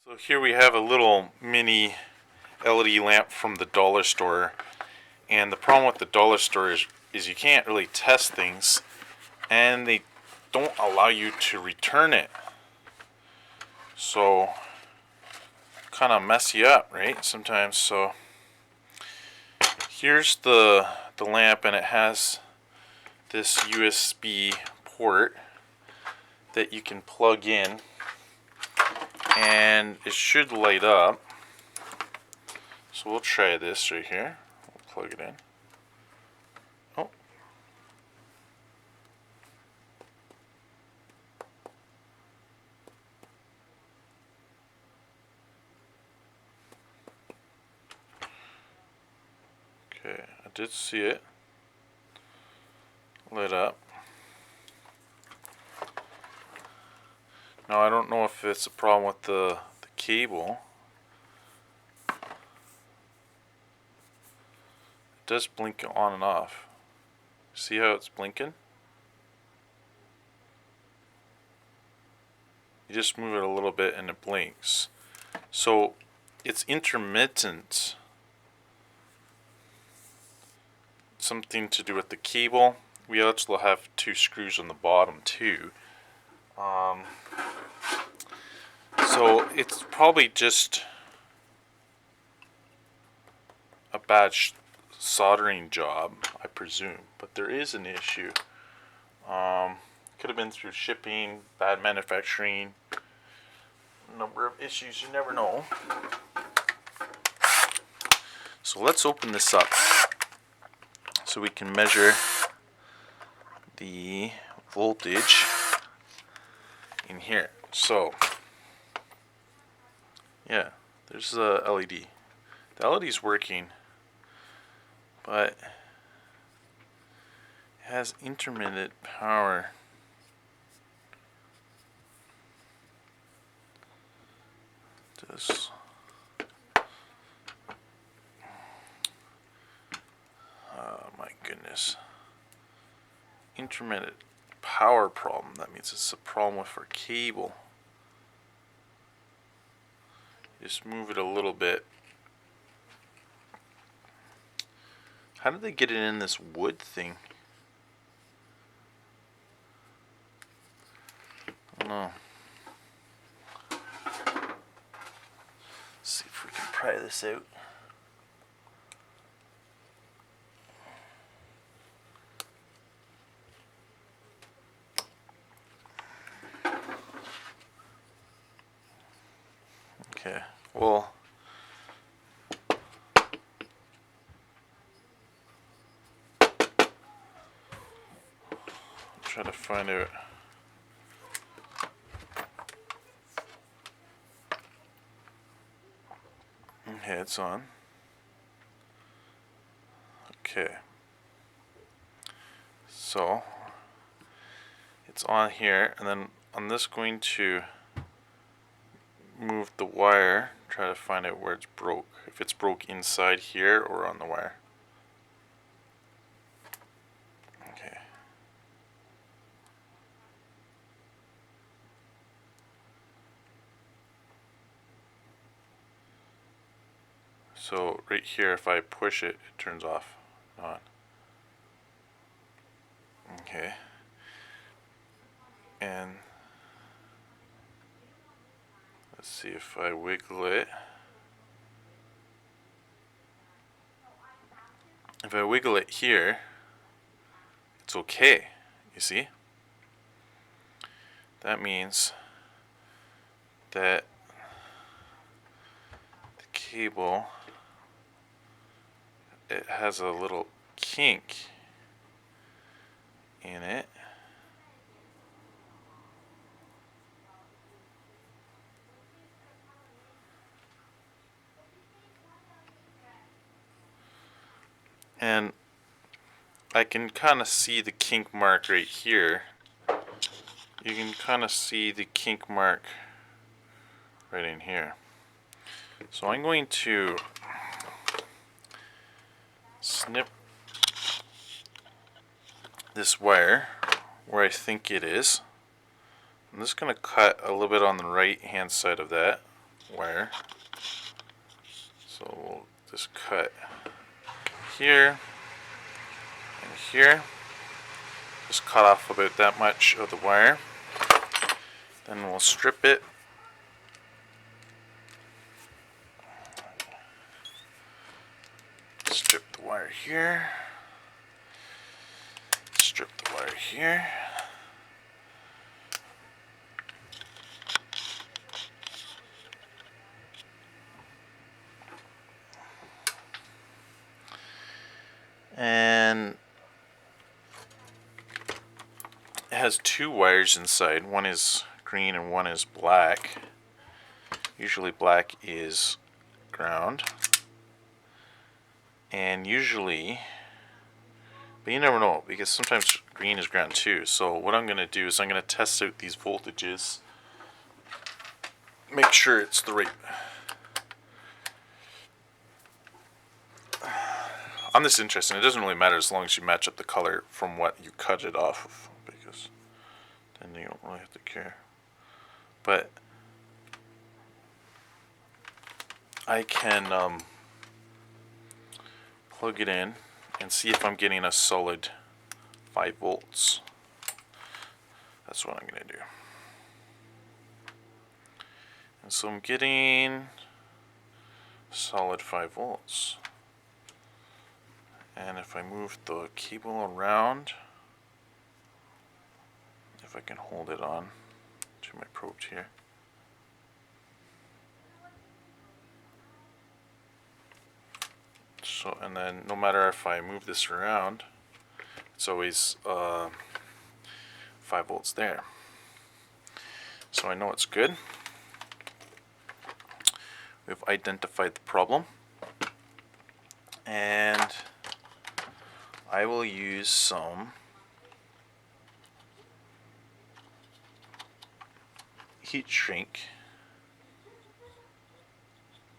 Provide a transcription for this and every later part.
So here we have a little mini LED lamp from the dollar store, and the problem with the dollar store is you can't really test things, and they don't allow you to return it. So kind of mess you up, right? Sometimes. So here's the lamp, and it has this USB port that you can plug in, and it should light up. So we'll try this right here. We'll plug it in. Oh. Okay, I did see it lit up. Now I don't know if it's a problem with the cable. It does blink on and off. See how it's blinking? You just move it a little bit and it blinks. So it's intermittent. Something to do with the cable. We also have two screws on the bottom too. So it's probably just a bad soldering job, I presume. But there is an issue. Could have been through shipping, bad manufacturing, number of issues, you never know. So let's open this up so we can measure the voltage in here. So yeah, there's the LED. The LED is working, but it has intermittent power. This. Oh my goodness. Intermittent power problem. That means it's a problem with our cable. Just move it a little bit. How did they get it in this wood thing? I don't know. Let's see if we can pry this out. Okay, well, try to find out. Okay, it's on. Okay. So it's on here, and then I'm just going to move the wire, try to find out where it's broke. If it's broke inside here or on the wire. Okay. So right here, if I push it, it turns off, on. Okay. And let's see if I wiggle it. If I wiggle it here, it's okay, you see? That means that the cable, it has a little kink in it. And I can kind of see the kink mark right here. You can kind of see the kink mark right in here. So I'm going to snip this wire where I think it is. I'm just going to cut a little bit on the right hand side of that. wire. So we'll just cut here and here. Just cut off about that much of the wire. Then we'll strip it. Strip the wire here. Strip the wire here. And it has two wires inside. One is green and one is black. Usually black is ground. And usually, but you never know, because sometimes green is ground too. So what I'm going to do is I'm going to test out these voltages. Make sure it's the right. On this interesting, it doesn't really matter as long as you match up the color from what you cut it off of, because then you don't really have to care. But I can plug it in and see if I'm getting a solid 5 volts. That's what I'm going to do. And so I'm getting solid 5 volts. And if I move the cable around, if I can hold it on to my probe here. So, and then no matter if I move this around, it's always 5 volts there. So I know it's good. We've identified the problem. And I will use some heat shrink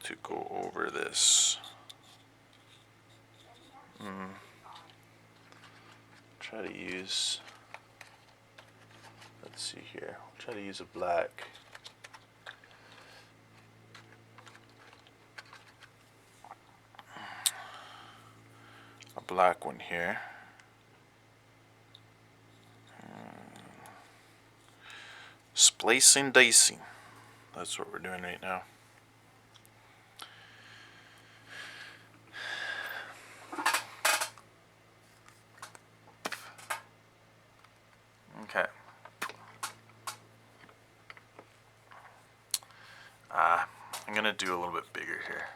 to go over this. Try to use, let's see here, I'll try to use a black. A black one here. Splicing, dicing. That's what we're doing right now. Okay. I'm gonna do a little bit bigger here.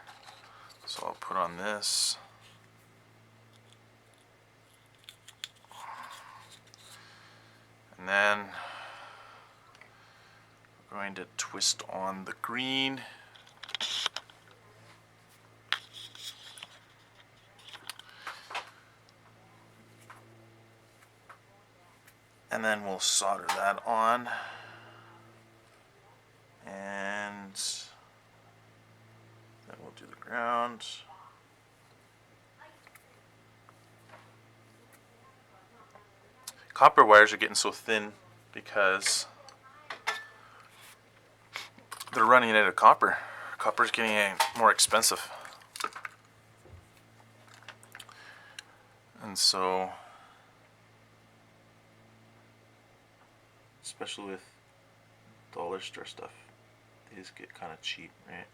So I'll put on this. And then we're going to twist on the green. And then we'll solder that on. And then we'll do the ground. Copper wires are getting so thin because they're running out of copper. Copper's getting more expensive. And so, especially with dollar store stuff, these get kind of cheap, right?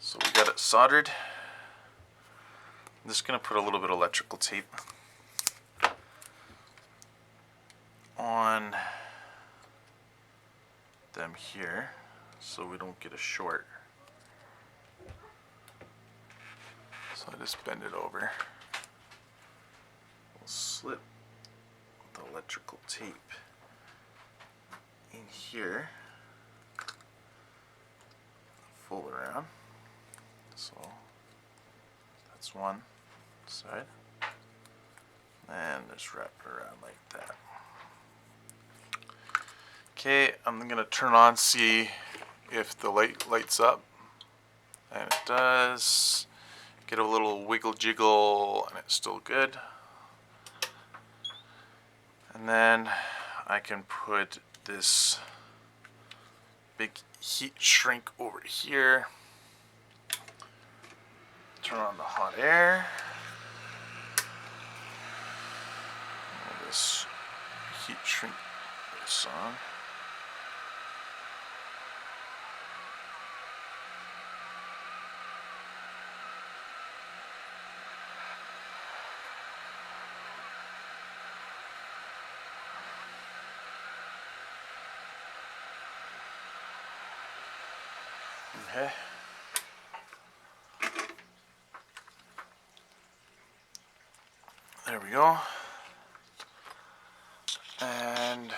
So we got it soldered. I'm just going to put a little bit of electrical tape on them here so we don't get a short. So I just bend it over. We'll slip the electrical tape in here, fold around. So that's one side, and just wrap it around like that. Okay, I'm gonna turn on, see if the light lights up. And it does get a little wiggle jiggle, and it's still good. And then I can put this big heat shrink over here. Turn on the hot air. This heat shrink this on. Okay. There we go. And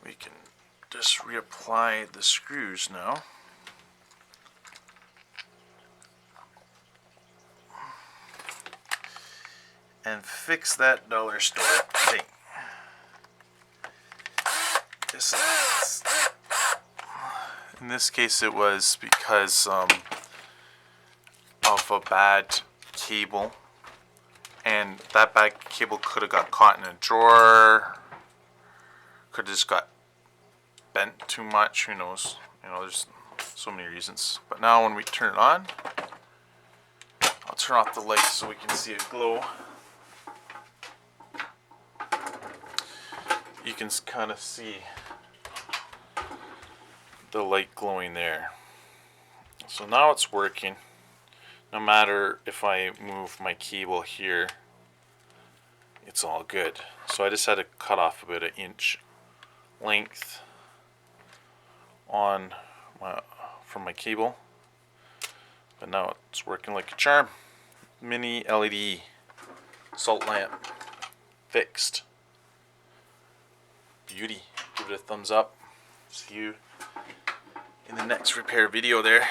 we can just reapply the screws now. And fix that dollar store thing. In this case it was because of a bad cable, and that bad cable could have got caught in a drawer, could have just got bent too much, who knows, you know, there's so many reasons. But now when we turn it on, I'll turn off the lights so we can see it glow. You can kind of see the light glowing there. So now it's working. No matter if I move my cable here, it's all good. So I just had to cut off about an inch length on from my cable, but now it's working like a charm. Mini LED salt lamp fixed. Beauty. Give it a thumbs up. See you in the next repair video there.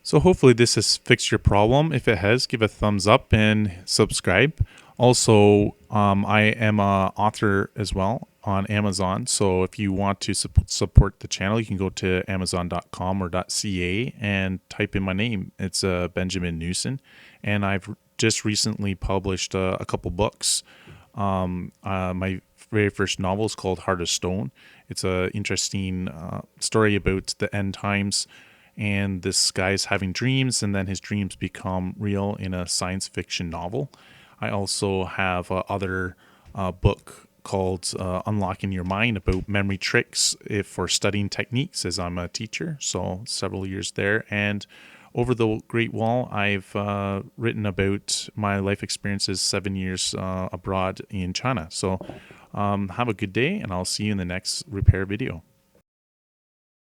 So hopefully this has fixed your problem. If it has, give a thumbs up and subscribe. Also, I am an author as well on Amazon. So if you want to support the channel, you can go to amazon.com or .ca and type in my name. It's Benjamin Newson. And I've just recently published a couple books. My very first novel is called Heart of Stone. It's an interesting story about the end times. And this guy's having dreams, and then his dreams become real in a science fiction novel. I also have other book called Unlocking Your Mind about memory tricks for studying techniques, as I'm a teacher, so several years there. And Over the Great Wall, I've written about my life experiences 7 years abroad in China. So have a good day, and I'll see you in the next repair video.